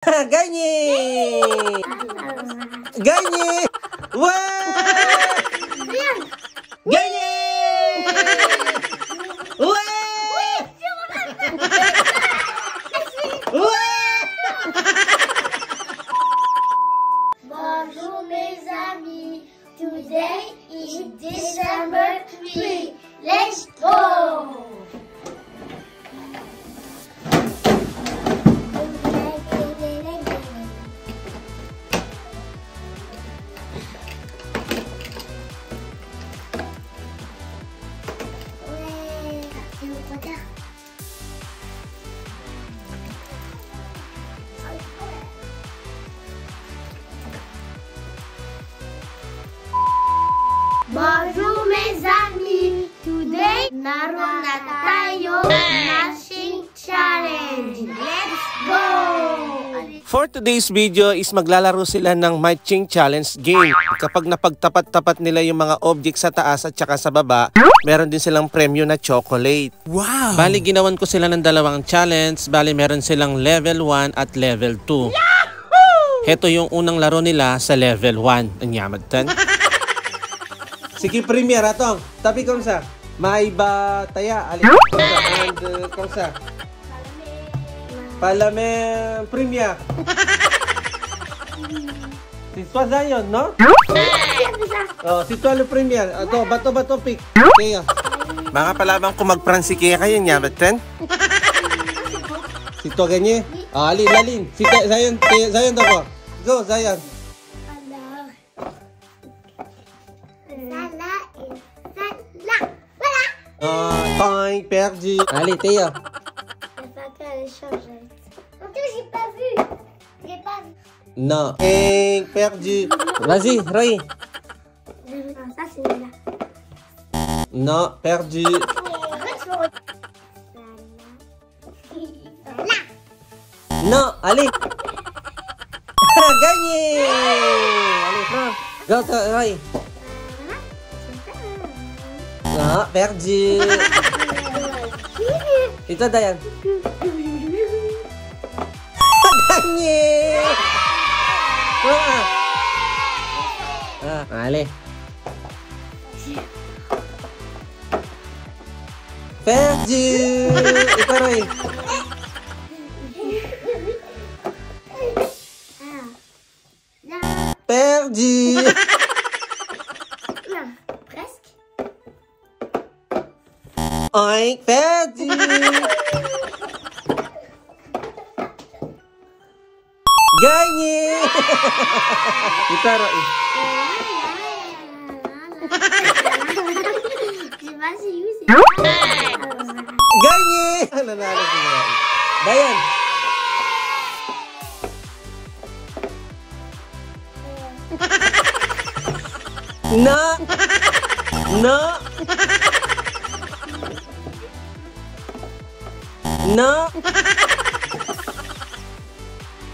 Gagné! Gagné! Ouais! Gagné! Ouais! Ouais! Bonjour mes amis, today is December 3. Let's go! Bonjour mes amis, today naroon na tayo matching challenge. Let's go! For today's video is maglalaro sila ng matching challenge game. Kapag napagtapat-tapat nila yung mga object sa taas at saka sa baba, meron din silang premyo na chocolate. Wow! Bali, ginawan ko sila ng dalawang challenge. Bali, meron silang level 1 at level 2. Yahoo! Heto yung unang laro nila sa level 1. Anyamad tan. Sige, premier atong. Tapi kung sa may ba taya alin and kung sa palame premier. Si Swaza yun, no? Oh, si Tualo premier. Ato, bato pick. Kaya. Mga palabang kung mag-Fransi kaya kayo niya, batan? Si to ganyan. Ah, alin. Si Zayan to ko. Go, Zayan. Point perdu. Allez, Théa. J'ai pas vu. Non. Point perdu. Vas-y, Roy. Ça, c'est là. Non, perdu. Non, allez. Gagné. Allez, prends. Go, Roy. Non, perdu. Et toi, Dayan? Gagné! Allez. Perdu! Et toi, Roy? Perdu! Oink, perdu! Gagné! Kita Roy. Gagné! Nanalo si Roy. Dayan! No! No.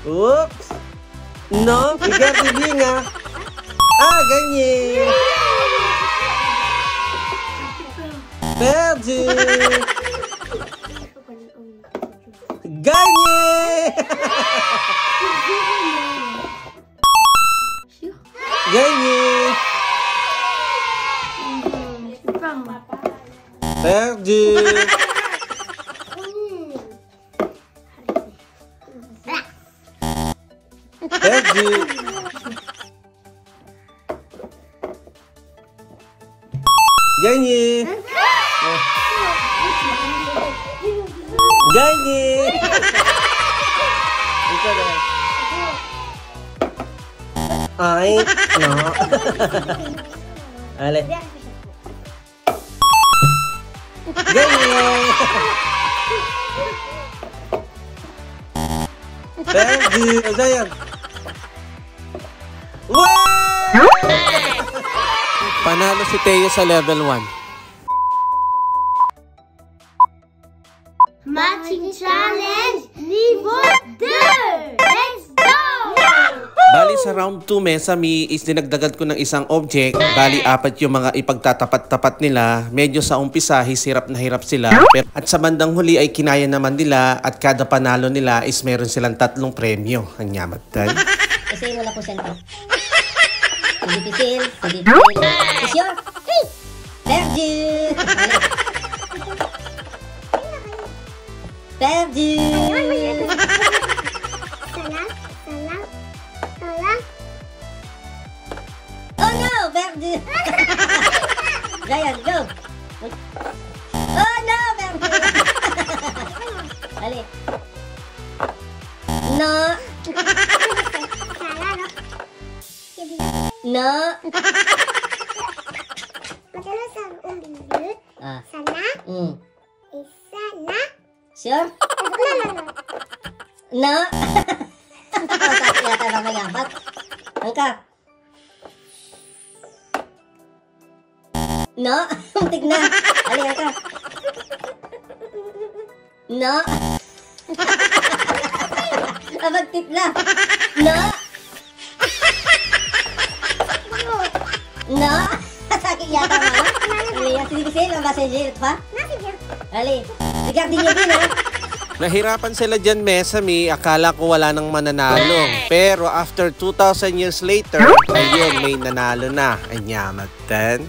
Oops. No. Bigar di binga. Ah, gagné. Perdu. Gagné. Gagné. Perdu. Perdu. Gagné. Gagné. Ay, no. Allez. Gagné. Perdu. Zayan. Panalo si Teo sa level 1. Matching challenge niveau 2. Let's go! Bali sa round 2, Mesami, is dinagdagan ko ng isang object. Bali, 4 yung mga ipagtatapat-tapat nila. Medyo sa umpisa, hirap na hirap sila. At sa bandang huli ay kinaya naman nila at kada panalo nila is meron silang 3 premyo. Ang yamat tal. Kasi wala po cellphone. Pisil. Is your perdu. Perdu. Oh no, perdu. Ryan, go. Oh no, perdu. Ali. No. No. Madalas ang umbili. Ah. Sana. Isa na. Sure? No. Sakit yata bang may apat? Angka. No. Muntik na. Ali, angka. No. Abagtip na. No. No. Sakit yata mga. Ali, ang sinibisin. Ang messenger pa? Ali. Sigap din yun ha. Nahirapan sila dyan, Mesami. Akala ko wala nang mananalo. Pero after 2,000 years later, ayun, may nanalo na. Ang yamat tal.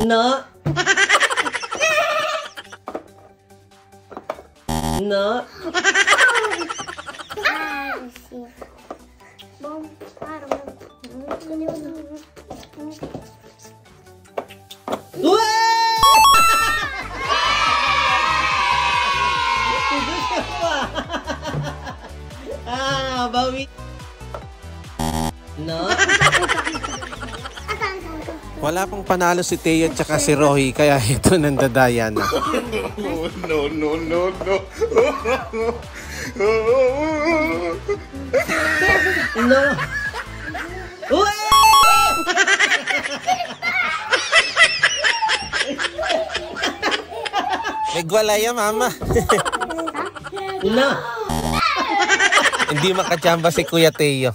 No. No. Ah, bawi. No. Wala pang panalo si Teo at saka si Rohy, kaya ito nandadaya na. No. No. Uy! Nagwalaya, mama. No. Hindi makachamba si Kuya Teo.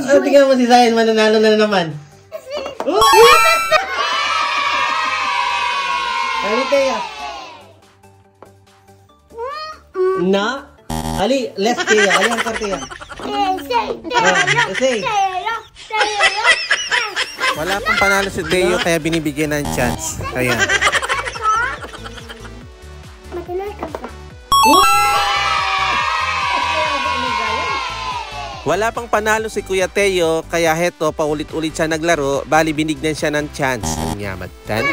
Oh, tingnan mo si Zion, mananalo na naman. Ali, Teo. No. Ali, left Teo. Ali, ang Teo. Say. Wala pang panalo si Teo, kaya binibigyan ng chance. Ayan. Wala pang panalo si Kuya Teo, kaya heto, paulit-ulit siya naglaro, bali binigyan siya ng chance. Ang yamat tal.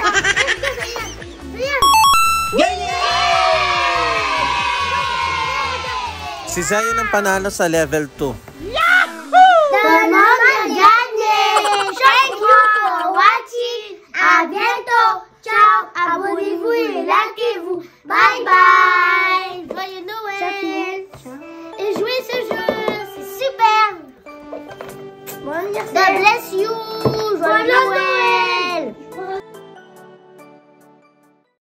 Si Zion ang panalo sa level 2. Thank you for watching. À bientôt. Ciao. Abonnez-vous et likez-vous. Bye bye. Joyeux Noël. Et jouez ce jeu. C'est super. God bless you. Joyeux Noël.